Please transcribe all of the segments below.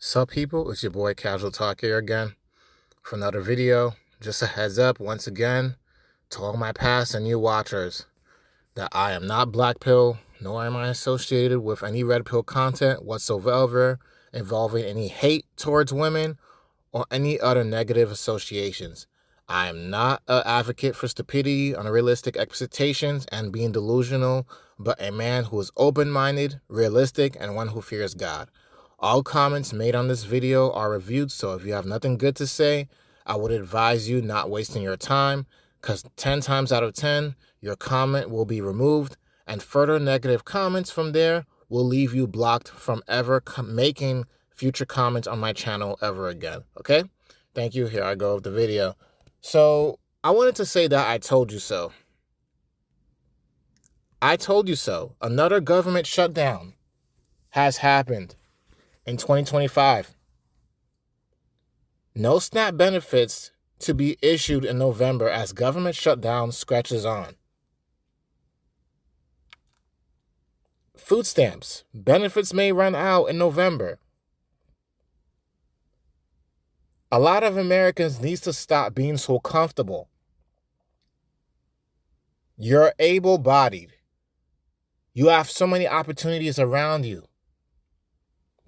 Sup people, it's your boy Casual Talk here again for another video. Just a heads up once again to all my past and new watchers that I am not black pill, nor am I associated with any red pill content whatsoever involving any hate towards women or any other negative associations. I am not an advocate for stupidity, unrealistic expectations, and being delusional, but a man who is open-minded, realistic, and one who fears God. All comments made on this video are reviewed, so if you have nothing good to say, I would advise you not wasting your time, because 10 times out of 10, your comment will be removed, and further negative comments from there will leave you blocked from ever making future comments on my channel ever again, okay? Thank you. Here I go with the video. So, I wanted to say that I told you so. I told you so. Another government shutdown has happened in 2025. No SNAP benefits to be issued in November as government shutdown stretches on. Food stamps. Benefits may run out in November. A lot of Americans need to stop being so comfortable. You're able-bodied. You have so many opportunities around you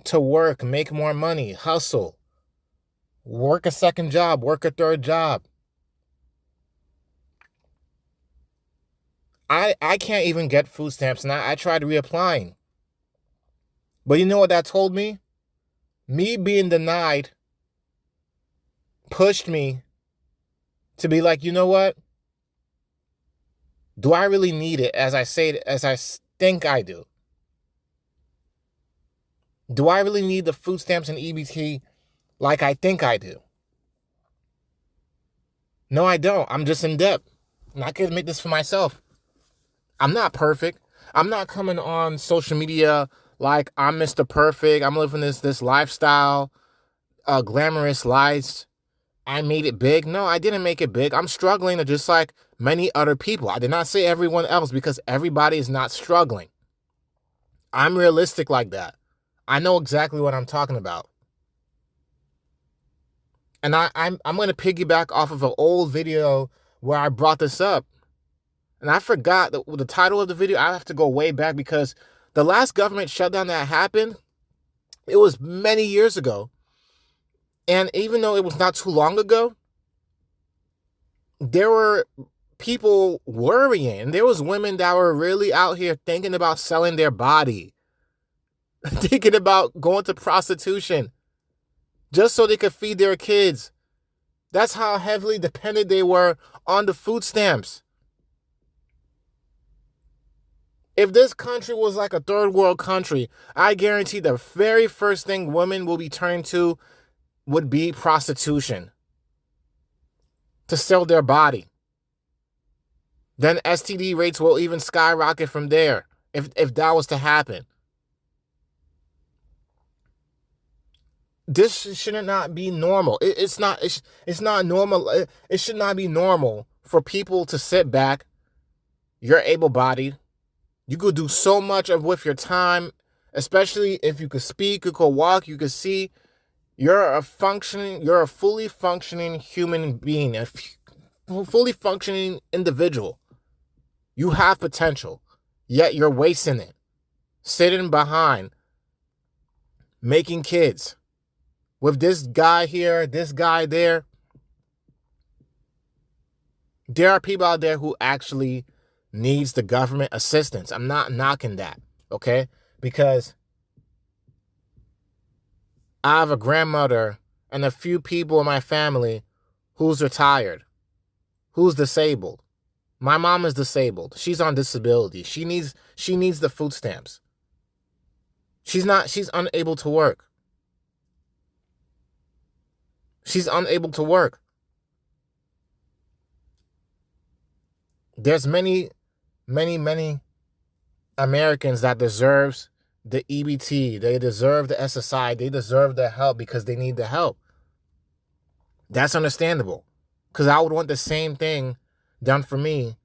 to work, make more money, hustle, work a second job, work a third job. I can't even get food stamps, and I tried reapplying. But you know what that told me? Me being denied pushed me to be like, you know what? Do I really need it as I think I do? Do I really need the food stamps and EBT like I think I do? No, I don't. I'm just in debt. And I can admit this for myself. I'm not perfect. I'm not coming on social media like I'm Mr. Perfect. I'm living this lifestyle, glamorous lives. I made it big. No, I didn't make it big. I'm struggling just like many other people. I did not say everyone else because everybody is not struggling. I'm realistic like that. I know exactly what I'm talking about. And I'm going to piggyback off of an old video where I brought this up. And I forgot the title of the video. I have to go way back because the last government shutdown that happened, it was many years ago. And even though it was not too long ago, there were people worrying. There was women that were really out here thinking about selling their body, thinking about going to prostitution just so they could feed their kids. That's how heavily dependent they were on the food stamps. If this country was like a third world country, I guarantee the very first thing women will be turning to would be prostitution to sell their body. Then STD rates will even skyrocket from there if that was to happen. This should not be normal. It's not normal. It should not be normal for people to sit back. You're able-bodied. You could do so much with your time, especially if you could speak, you could walk, you could see. You're a fully functioning human being, a fully functioning individual. You have potential, yet you're wasting it, sitting behind, making kids with this guy here, this guy there. There are people out there who actually needs the government assistance. I'm not knocking that, okay? Because I have a grandmother and a few people in my family who's retired, who's disabled. My mom is disabled. She's on disability. She needs the food stamps. She's unable to work. She's unable to work. There's many Americans that deserves the EBT. They deserve the SSI. They deserve the help because they need the help. That's understandable. Because I would want the same thing done for me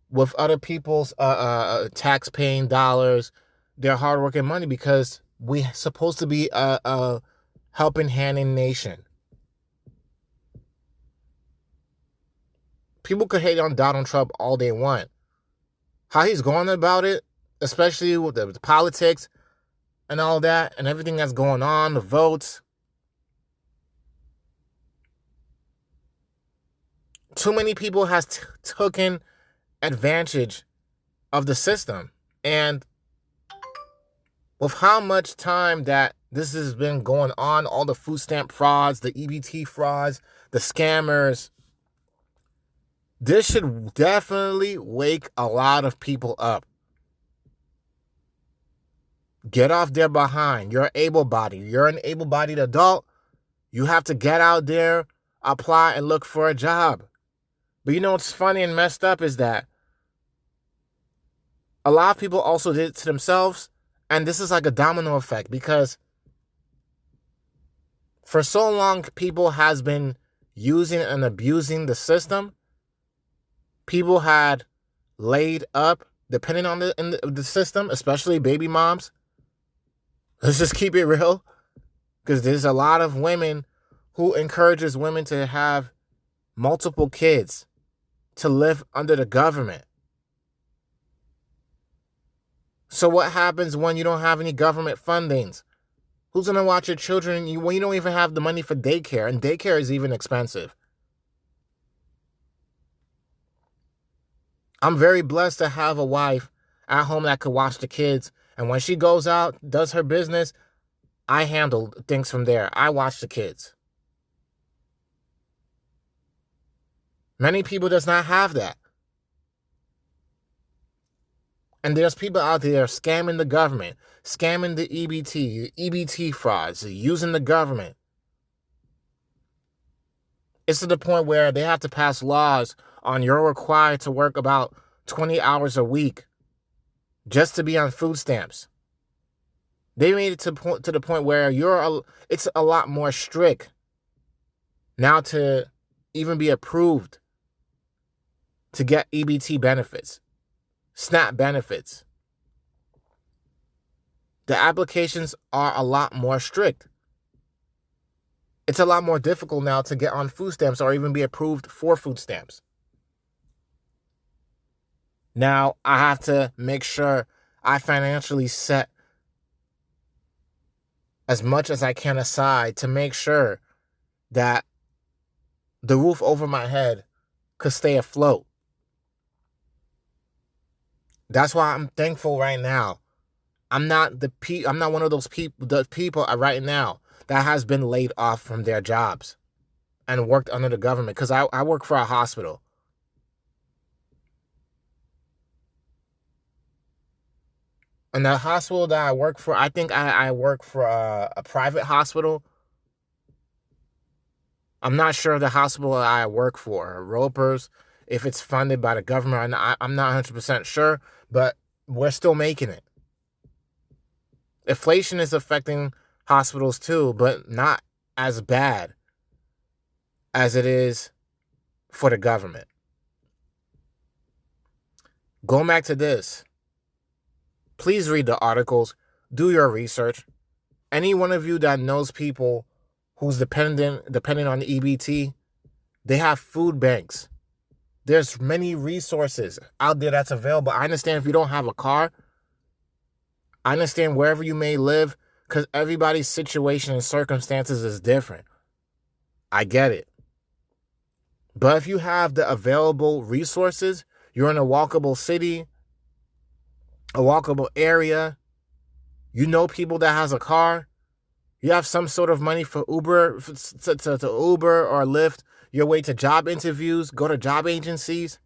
with other people's tax-paying dollars, their hard-working money, because we're supposed to be a helping handing nation. People could hate on Donald Trump all they want. How he's going about it, especially with the politics and all that and everything that's going on, the votes. Too many people has taken advantage of the system. And with how much time that this has been going on, all the food stamp frauds, the EBT frauds, the scammers, this should definitely wake a lot of people up. Get off their behind. You're able-bodied. You're an able-bodied adult. You have to get out there, apply, and look for a job. But you know what's funny and messed up is that a lot of people also did it to themselves. And this is like a domino effect, because for so long, people has been using and abusing the system. People had laid up, depending on the system, especially baby moms. Let's just keep it real, because there's a lot of women who encourages women to have multiple kids, to live under the government. So what happens when you don't have any government fundings? Who's going to watch your children when you don't even have the money for daycare? And daycare is even expensive. I'm very blessed to have a wife at home that could watch the kids. And when she goes out, does her business, I handle things from there. I watch the kids. Many people does not have that. And there's people out there scamming the government, scamming the EBT frauds, using the government. It's to the point where they have to pass laws on you're required to work about 20 hours a week just to be on food stamps. They made it to the point where it's a lot more strict now to even be approved to get EBT benefits. SNAP benefits. The applications are a lot more strict. It's a lot more difficult now to get on food stamps or even be approved for food stamps. Now, I have to make sure I financially set as much as I can aside to make sure that the roof over my head could stay afloat. That's why I'm thankful right now. I'm not one of those people right now that has been laid off from their jobs and worked under the government, because I work for a hospital. And the hospital that I work for, I think I work for a private hospital. I'm not sure the hospital I work for, Roper's, if it's funded by the government. I'm not 100% sure, but we're still making it. Inflation is affecting hospitals too, but not as bad as it is for the government. Going back to this, please read the articles, do your research. Any one of you that knows people who's depending on the EBT, they have food banks. There's many resources out there that's available. I understand if you don't have a car. I understand wherever you may live, because everybody's situation and circumstances is different. I get it. But if you have the available resources, you're in a walkable city, a walkable area, you know people that has a car, you have some sort of money for Uber, to Uber or Lyft your way to job interviews, go to job agencies,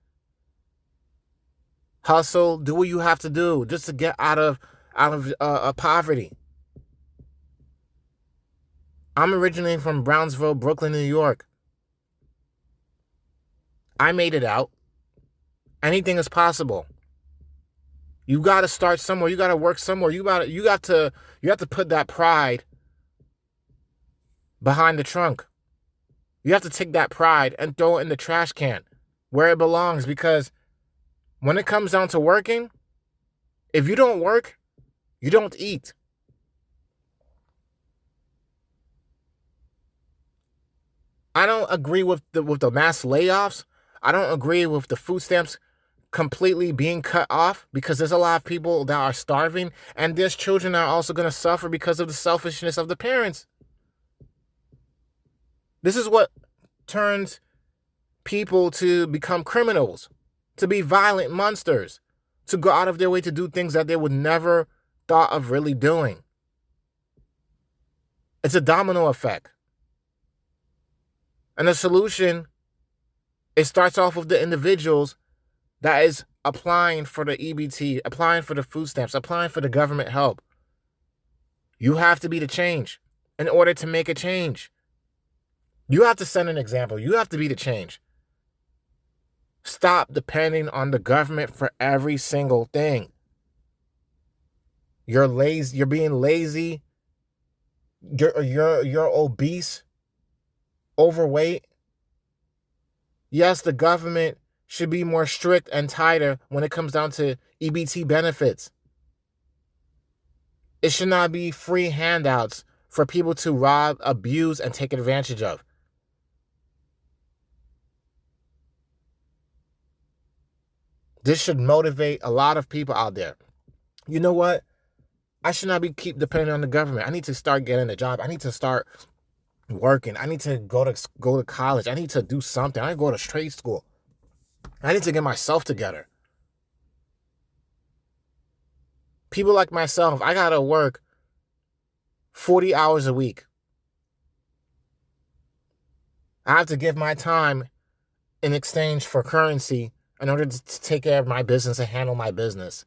hustle, do what you have to do just to get out of poverty. I'm originally from Brownsville, Brooklyn, New York. I made it out. Anything is possible. You got to start somewhere. You got to work somewhere. You have to put that pride behind the trunk. You have to take that pride and throw it in the trash can where it belongs, because when it comes down to working, if you don't work, you don't eat. I don't agree with the mass layoffs. I don't agree with the food stamps completely being cut off, because there's a lot of people that are starving, and there's children that are also going to suffer because of the selfishness of the parents. This is what turns people to become criminals, to be violent monsters, to go out of their way to do things that they would never thought of really doing. It's a domino effect. And the solution, it starts off with the individuals that is applying for the EBT, applying for the food stamps, applying for the government help. You have to be the change in order to make a change. You have to set an example. You have to be the change. Stop depending on the government for every single thing. You're lazy. You're being lazy. You're obese, overweight. Yes, the government should be more strict and tighter when it comes down to EBT benefits. It should not be free handouts for people to rob, abuse, and take advantage of. This should motivate a lot of people out there. You know what? I should not keep depending on the government. I need to start getting a job. I need to start working. I need to go to college. I need to do something. I need to go to trade school. I need to get myself together. People like myself, I gotta work 40 hours a week. I have to give my time in exchange for currency in order to take care of my business and handle my business.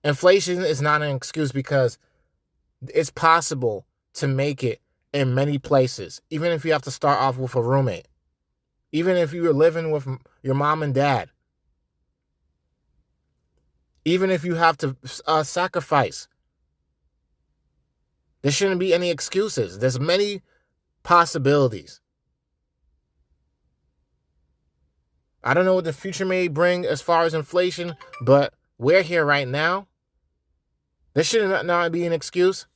Inflation is not an excuse, because it's possible to make it in many places, even if you have to start off with a roommate, even if you're living with your mom and dad, even if you have to sacrifice. There shouldn't be any excuses. There's many possibilities. I don't know what the future may bring as far as inflation, but we're here right now. There should not be an excuse.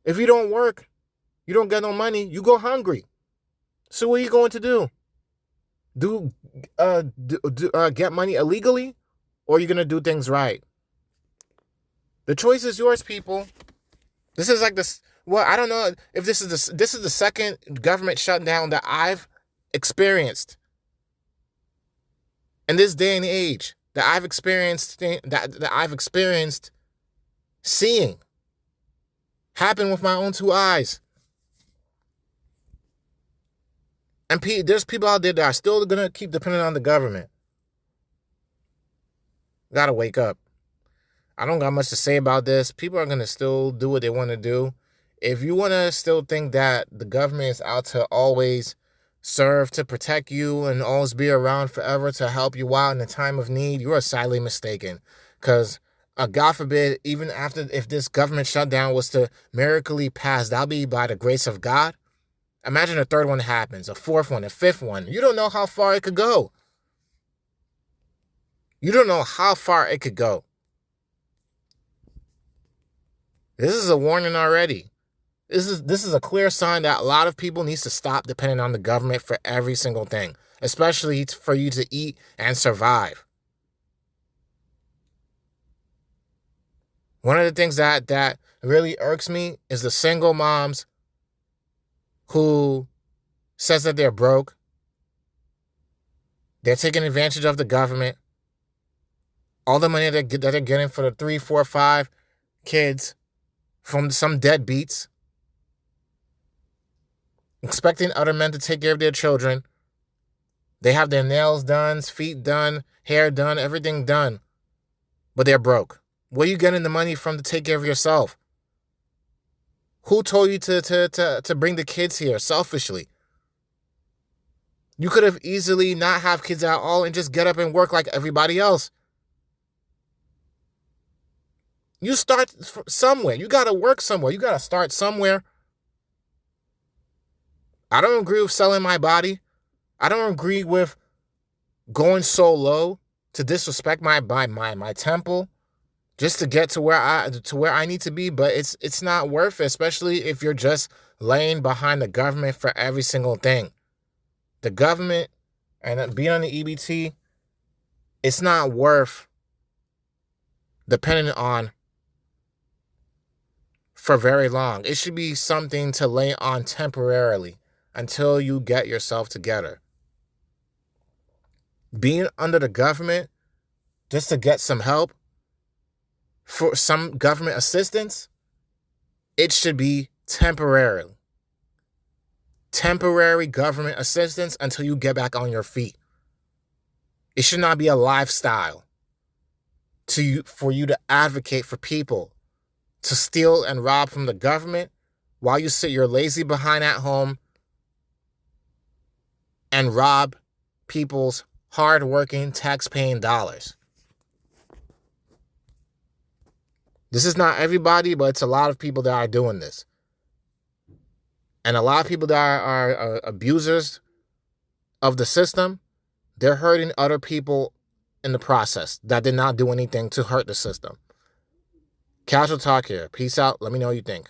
If you don't work, you don't get no money, you go hungry. So what are you going to do? Get money illegally, or are you going to do things right? The choice is yours, people. This is like this. Well, I don't know if this is the second government shutdown that I've experienced in this day and age, that I've experienced seeing happen with my own two eyes. And there's people out there that are still going to keep depending on the government. Gotta wake up. I don't got much to say about this. People are going to still do what they want to do. If you want to still think that the government is out to always serve to protect you and always be around forever to help you out in a time of need, you are sadly mistaken. Because God forbid, even if this government shutdown was to miraculously pass, that'll be by the grace of God. Imagine a third one happens, a fourth one, a fifth one. You don't know how far it could go. You don't know how far it could go. This is a warning already. This is a clear sign that a lot of people need to stop depending on the government for every single thing, especially for you to eat and survive. One of the things that really irks me is the single moms who says that they're broke. They're taking advantage of the government. All the money that they're getting for the 3, 4, 5 kids from some deadbeats, expecting other men to take care of their children. They have their nails done, feet done, hair done, everything done, but they're broke. Where are you getting the money from to take care of yourself? Who told you to bring the kids here selfishly? You could have easily not have kids at all and just get up and work like everybody else. You start somewhere. You got to work somewhere. You got to start somewhere. I don't agree with selling my body. I don't agree with going so low to disrespect my temple, just to get to where I need to be, but it's not worth it, especially if you're just laying behind the government for every single thing. The government and being on the EBT, it's not worth depending on for very long. It should be something to lay on temporarily until you get yourself together. Being under the government just to get some help, for some government assistance, it should be temporary. Temporary government assistance until you get back on your feet. It should not be a lifestyle for you to advocate for people to steal and rob from the government while you sit your lazy behind at home and rob people's hard-working, tax-paying dollars. This is not everybody, but it's a lot of people that are doing this. And a lot of people that are abusers of the system, they're hurting other people in the process that did not do anything to hurt the system. Casual talk here. Peace out. Let me know what you think.